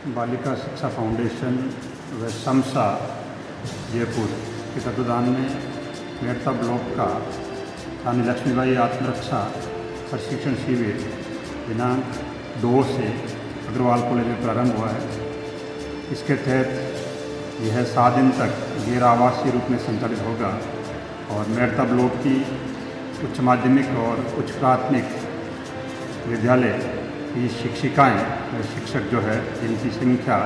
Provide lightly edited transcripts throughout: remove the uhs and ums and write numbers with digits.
बालिका शिक्षा फाउंडेशन व समसा जयपुर के तत्वाधान में मेड़ता ब्लॉक का रानी लक्ष्मीबाई आत्मरक्षा प्रशिक्षण शिविर दिनांक 2 से अग्रवाल कॉलेज में प्रारंभ हुआ है। इसके तहत यह 7 दिन तक गैर आवासीय रूप में संचालित होगा और मेड़ता ब्लॉक की उच्च माध्यमिक और उच्च प्राथमिक विद्यालय की शिक्षिकाएं और शिक्षक जो है जिनकी संख्या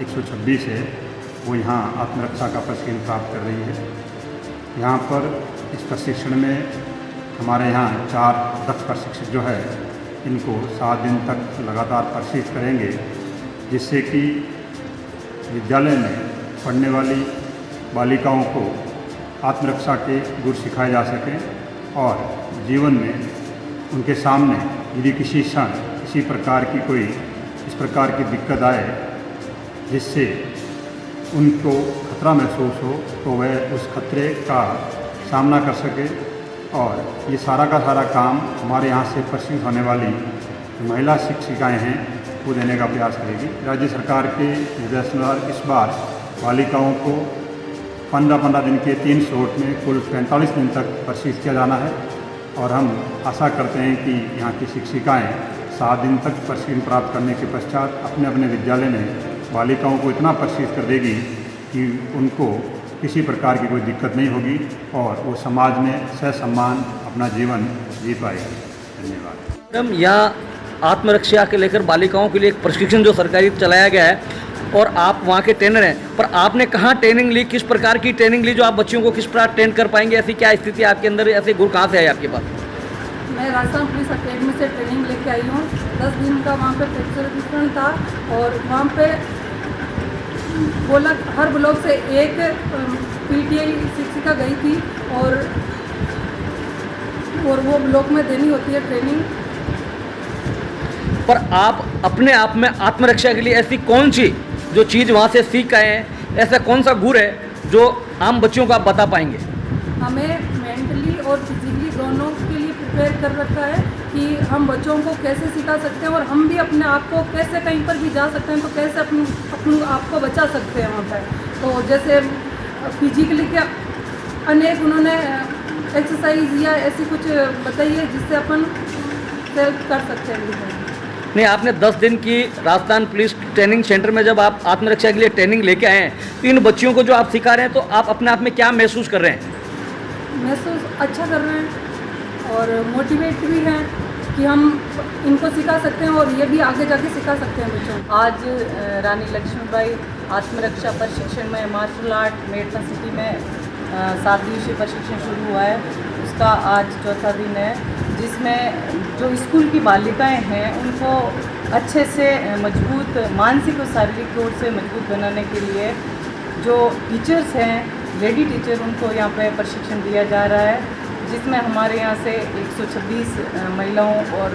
126 है वो यहाँ आत्मरक्षा का प्रशिक्षण प्राप्त कर रही है। यहाँ पर इस प्रशिक्षण में हमारे यहाँ 4 दक्ष प्रशिक्षक जो है इनको 7 दिन तक लगातार प्रशिक्षित करेंगे, जिससे कि विद्यालय में पढ़ने वाली बालिकाओं को आत्मरक्षा के गुर सिखाए जा सकें और जीवन में उनके सामने यदि किसी क्षण किसी प्रकार की कोई इस प्रकार की दिक्कत आए जिससे उनको खतरा महसूस हो तो वह उस खतरे का सामना कर सके। और ये सारा का सारा काम हमारे यहाँ से प्रशिक्षित होने वाली महिला शिक्षिकाएं हैं वो देने का प्रयास करेगी। राज्य सरकार के निर्देशानुसार इस बार बालिकाओं को 15-15 दिन के 3 स्लॉट में कुल 45 दिन तक प्रशिक्षित किया जाना है और हम आशा करते हैं कि यहाँ की शिक्षिकाएं 7 दिन तक प्रशिक्षण प्राप्त करने के पश्चात अपने अपने विद्यालय में बालिकाओं को इतना प्रशिक्षित कर देगी कि उनको किसी प्रकार की कोई दिक्कत नहीं होगी और वो समाज में ससम्मान अपना जीवन जी पाएगी। धन्यवाद। मैडम, यहाँ आत्मरक्षा के लेकर बालिकाओं के लिए एक प्रशिक्षण जो सरकारी चलाया गया है और आप वहाँ के ट्रेनर हैं, पर आपने कहाँ ट्रेनिंग ली, किस प्रकार की ट्रेनिंग ली जो आप बच्चियों को किस प्रकार ट्रेन कर पाएंगे? ऐसी क्या स्थिति आपके अंदर, ऐसे गुण कहाँ से है आपके पास? मैं राजस्थान पुलिस अकेडमी से ट्रेनिंग लेके आई हूँ। 10 दिन का वहाँ पे प्रशिक्षण था और वहाँ पे हर ब्लॉक से एक पीटीआई शिक्षिका गई थी और वो ब्लॉक में देनी होती है ट्रेनिंग। पर आप अपने आप में आत्मरक्षा के लिए ऐसी कौन सी जो चीज़ वहाँ से सीख आए हैं, ऐसा कौन सा गुण है जो आम बच्चों को आप बता पाएंगे? हमें मेंटली और फिजिकली दोनों के लिए प्रिपेयर कर रखा है कि हम बच्चों को कैसे सिखा सकते हैं और हम भी अपने आप को कैसे कहीं पर भी जा सकते हैं तो कैसे अपने आप को बचा सकते हैं वहाँ पर। तो जैसे फिजिकली क्या अनेक उन्होंने एक्सरसाइज या ऐसी कुछ बताई है जिससे अपन सेल्फ कर सकते हैं। नहीं, आपने 10 दिन की राजस्थान पुलिस ट्रेनिंग सेंटर में जब आप आत्मरक्षा के लिए ट्रेनिंग लेके आए हैं तो इन बच्चियों को जो आप सिखा रहे हैं तो आप अपने आप में क्या महसूस कर रहे हैं? महसूस अच्छा कर रहे हैं और मोटिवेट भी हैं कि हम इनको सिखा सकते हैं और ये भी आगे जाके सिखा सकते हैं बच्चों को। आज रानी लक्ष्मीबाई आत्मरक्षा प्रशिक्षण में मार्शल आर्ट मेड़ता सिटी में 7 दिवसीय प्रशिक्षण शुरू हुआ है। उसका आज 4था दिन है, जिसमें जो स्कूल की बालिकाएं हैं उनको अच्छे से मजबूत मानसिक और शारीरिक तौर से मजबूत बनाने के लिए जो टीचर्स हैं लेडी टीचर उनको यहाँ पे प्रशिक्षण दिया जा रहा है, जिसमें हमारे यहाँ से 126 महिलाओं और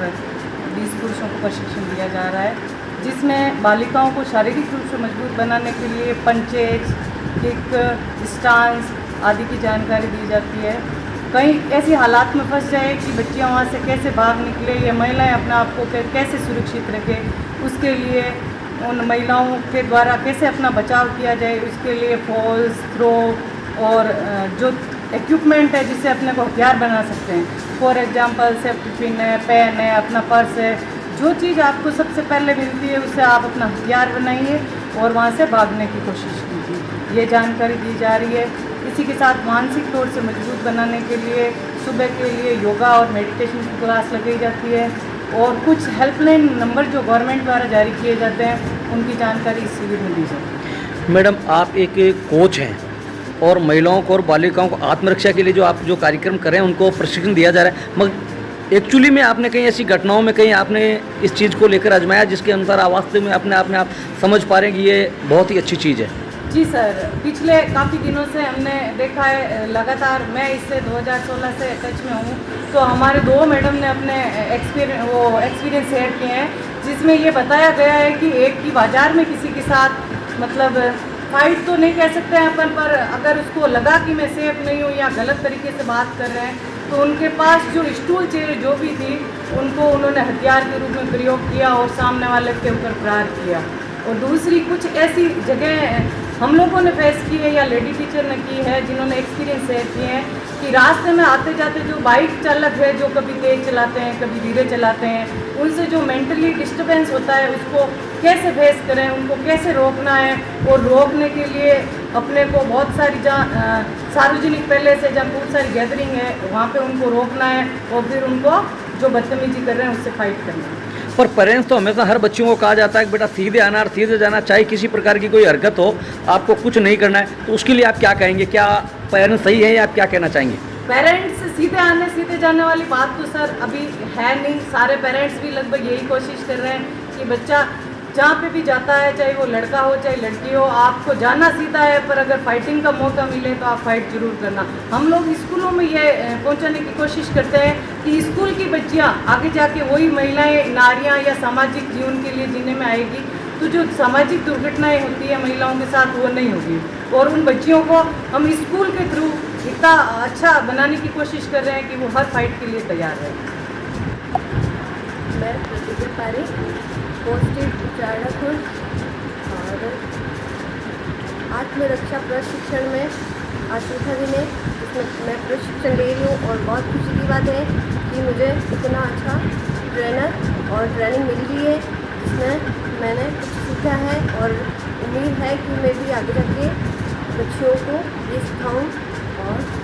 20 पुरुषों को प्रशिक्षण दिया जा रहा है, जिसमें बालिकाओं को शारीरिक रूप से मजबूत बनाने के लिए पंचेज, किक, स्टांस आदि की जानकारी दी जाती है। कहीं ऐसी हालात में फंस जाए कि बच्चियाँ वहाँ से कैसे भाग निकले या महिलाएं अपने आप को कैसे सुरक्षित रखें, उसके लिए उन महिलाओं के द्वारा कैसे अपना बचाव किया जाए, उसके लिए फॉल्स, थ्रो और जो इक्विपमेंट है जिससे अपने को हथियार बना सकते हैं। फॉर एग्जांपल सेफ्टी पिन है, पेन है, अपना पर्स है, जो चीज़ आपको सबसे पहले मिलती है उससे आप अपना हथियार बनाइए और वहाँ से भागने की कोशिश कीजिए। ये जानकारी दी जा रही है। इसी के साथ मानसिक तौर से मजबूत बनाने के लिए सुबह के लिए योगा और मेडिटेशन की क्लास लगाई जाती है और कुछ हेल्पलाइन नंबर जो गवर्नमेंट द्वारा जारी किए जाते हैं उनकी जानकारी इस शिविर में दी जाती है। मैडम, आप एक कोच हैं और महिलाओं को और बालिकाओं को आत्मरक्षा के लिए जो आप जो कार्यक्रम कर रहे हैं उनको प्रशिक्षण दिया जा रहा है, मगर एक्चुअली में आपने कहीं ऐसी घटनाओं में कहीं आपने इस चीज़ को लेकर आजमाया जिसके अनुसार आप वास्तव में अपने आप में आप समझ पा रहे हैं कि ये बहुत ही अच्छी चीज़ है? जी सर, पिछले काफ़ी दिनों से हमने देखा है लगातार, मैं इससे 2016 से टच में हूँ, तो हमारे 2 मैडम ने अपने एक्सपीरियंस शेयर किए हैं, जिसमें ये बताया गया है कि एक की बाज़ार में किसी के साथ मतलब फाइट तो नहीं कह सकते हैं अपन, पर अगर उसको लगा कि मैं सेफ नहीं हूँ या गलत तरीके से बात कर रहे हैं तो उनके पास जो स्टूल चेयर जो भी थी उनको उन्होंने हथियार के रूप में प्रयोग किया और सामने वाले के ऊपर प्रहार किया। और दूसरी कुछ ऐसी जगह हम लोगों ने फेस की है या लेडी टीचर ने की है जिन्होंने एक्सपीरियंस शेयर किए हैं कि रास्ते में आते जाते जो बाइक चालक है जो कभी तेज चलाते हैं कभी धीरे चलाते हैं, उनसे जो मेंटली डिस्टर्बेंस होता है उसको कैसे फेस करें, उनको कैसे रोकना है। और रोकने के लिए अपने को बहुत सारी जहाँ सार्वजनिक पहले से जहाँ बहुत सारी गैदरिंग है वहाँ पे उनको रोकना है और फिर उनको जो बदतमीजी कर रहे हैं उससे फाइट करना है। पर पेरेंट्स तो हमेशा हर बच्चों को कहा जाता है कि बेटा सीधे आना और सीधे जाना, चाहे किसी प्रकार की कोई हरकत हो आपको कुछ नहीं करना है, तो उसके लिए आप क्या कहेंगे? क्या पेरेंट्स सही है या आप क्या कहना चाहेंगे? पेरेंट्स सीधे आने सीधे जाने वाली बात तो सर अभी है नहीं। सारे पेरेंट्स भी लगभग यही कोशिश कर रहे हैं कि बच्चा जहाँ पे भी जाता है, चाहे वो लड़का हो चाहे लड़की हो, आपको जाना सीधा है, पर अगर फाइटिंग का मौका मिले तो आप फाइट जरूर करना। हम लोग स्कूलों में ये पहुंचाने की कोशिश करते हैं कि स्कूल की बच्चियाँ आगे जाके वही महिलाएं, नारियाँ या सामाजिक जीवन के लिए जीने में आएगी तो जो सामाजिक दुर्घटनाएं होती है महिलाओं के साथ वो नहीं होगी। और उन बच्चियों को हम स्कूल के थ्रू इतना अच्छा बनाने की कोशिश कर रहे हैं कि वो हर फाइट के लिए तैयार है। मैं प्रतिभा पारी, पोस्टेड उचाड़ाखुर और आत्मरक्षा प्रशिक्षण में आज चौथा दिन है जिसमें मैं प्रशिक्षण ले रही हूँ। और बहुत खुशी की बात है कि मुझे इतना अच्छा ट्रेनर और ट्रेनिंग मिल रही है जिसमें मैंने कुछ सीखा है और उम्मीद है कि मैं भी आगे जाके बच्चों को ये सिखाऊँ। और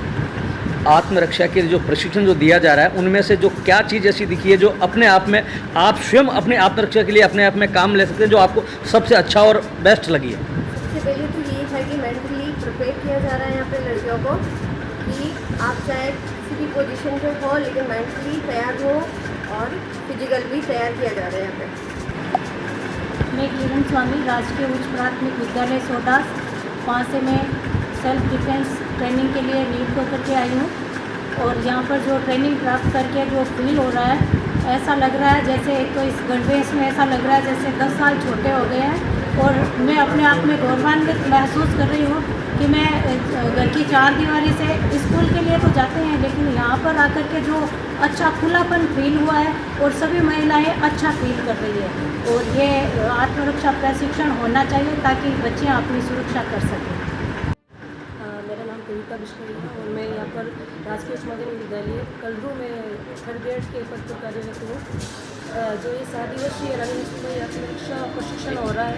आत्मरक्षा के लिए जो प्रशिक्षण जो दिया जा रहा है उनमें से जो क्या चीज़ ऐसी दिखी है जो अपने आप में आप स्वयं अपने आत्मरक्षा के लिए अपने आप में काम ले सकते हैं, जो आपको सबसे अच्छा और बेस्ट लगी है? सबसे पहले तो ये है कि मेंटली प्रिपेयर किया जा रहा है यहाँ पे लड़कियों को कि आप चाहे किसी भी पोजीशन पे हो लेकिन मेंटली तैयार हो और फिजिकल भी तैयार किया जा रहा है यहाँ पे। मैं किरण स्वामी, राजकीय उच्च प्राथमिक विद्यालय सोडास, वहाँ से मैं सेल्फ डिफेंस ट्रेनिंग के लिए नीट को करके आई हूँ। और यहाँ पर जो ट्रेनिंग प्राप्त करके जो फील हो रहा है, ऐसा लग रहा है जैसे एक तो इस गणवेश में ऐसा लग रहा है जैसे 10 साल छोटे हो गए हैं। और मैं अपने आप में गौरवान्वित महसूस कर रही हूँ कि मैं घर की चार दीवारी से स्कूल के लिए तो जाते हैं लेकिन यहाँ पर आकर के जो अच्छा खुलापन फील हुआ है और सभी महिलाएं अच्छा फील कर रही है। और ये आत्मरक्षा प्रशिक्षण होना चाहिए ताकि बच्चियाँ अपनी सुरक्षा कर सकें। मेरा नाम कविता बिश्नोई है और मैं यहाँ पर राजकीय उच्च माध्यमिक विद्यालय कलरू में 3rd ग्रेड के पद पर कार्यरत हूँ। जो ये 7 दिवसीय रानी लक्ष्मीबाई आत्मरक्षा प्रशिक्षण हो रहा है,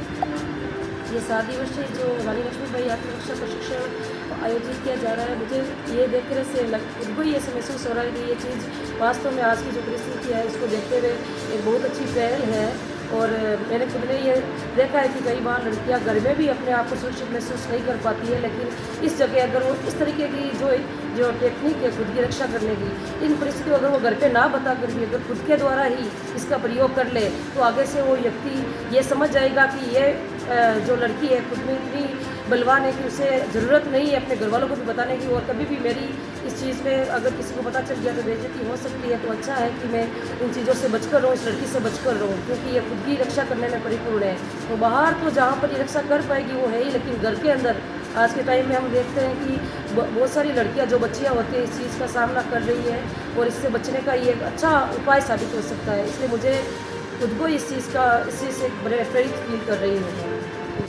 ये 7 दिवसीय जो रानी लक्ष्मीबाई आत्मरक्षा प्रशिक्षण आयोजित किया जा रहा है, मुझे ये देखकर से खुद को ही ऐसे महसूस हो रहा है कि ये चीज़ वास्तव में आज की जो परिस्थिति है उसको देखते हुए एक बहुत अच्छी पहल है। और मैंने खुद ने ये देखा है कि कई बार लड़कियां घर में भी अपने आप को सुरक्षित महसूस नहीं कर पाती है, लेकिन इस जगह अगर वो इस तरीके की जो टेक्निक है खुद की रक्षा करने की, इन परिस्थितियों अगर वो घर पे ना बता कर भी अगर खुद के द्वारा ही इसका प्रयोग कर ले तो आगे से वो व्यक्ति ये समझ जाएगा कि ये जो लड़की है खुद में इतनी बलवान है कि उसे ज़रूरत नहीं है अपने घर वालों को भी बताने की। और कभी भी मेरी इस चीज़ में अगर किसी को पता चल गया तो बेइज्जती हो सकती है, तो अच्छा है कि मैं इन चीज़ों से बचकर रहूँ, इस लड़की से बचकर रहूँ, क्योंकि ये खुद की रक्षा करने में परिपूर्ण है। तो बाहर तो जहाँ पर ये रक्षा कर पाएगी वो है ही, लेकिन घर के अंदर आज के टाइम में हम देखते हैं कि बहुत सारी लड़कियां जो बच्चियां होती हैं इस चीज़ का सामना कर रही है और इससे बचने का ये एक अच्छा उपाय साबित हो सकता है। इसलिए मुझे खुद को इस चीज़ से बड़े प्रेरित फील कर रही हूँ।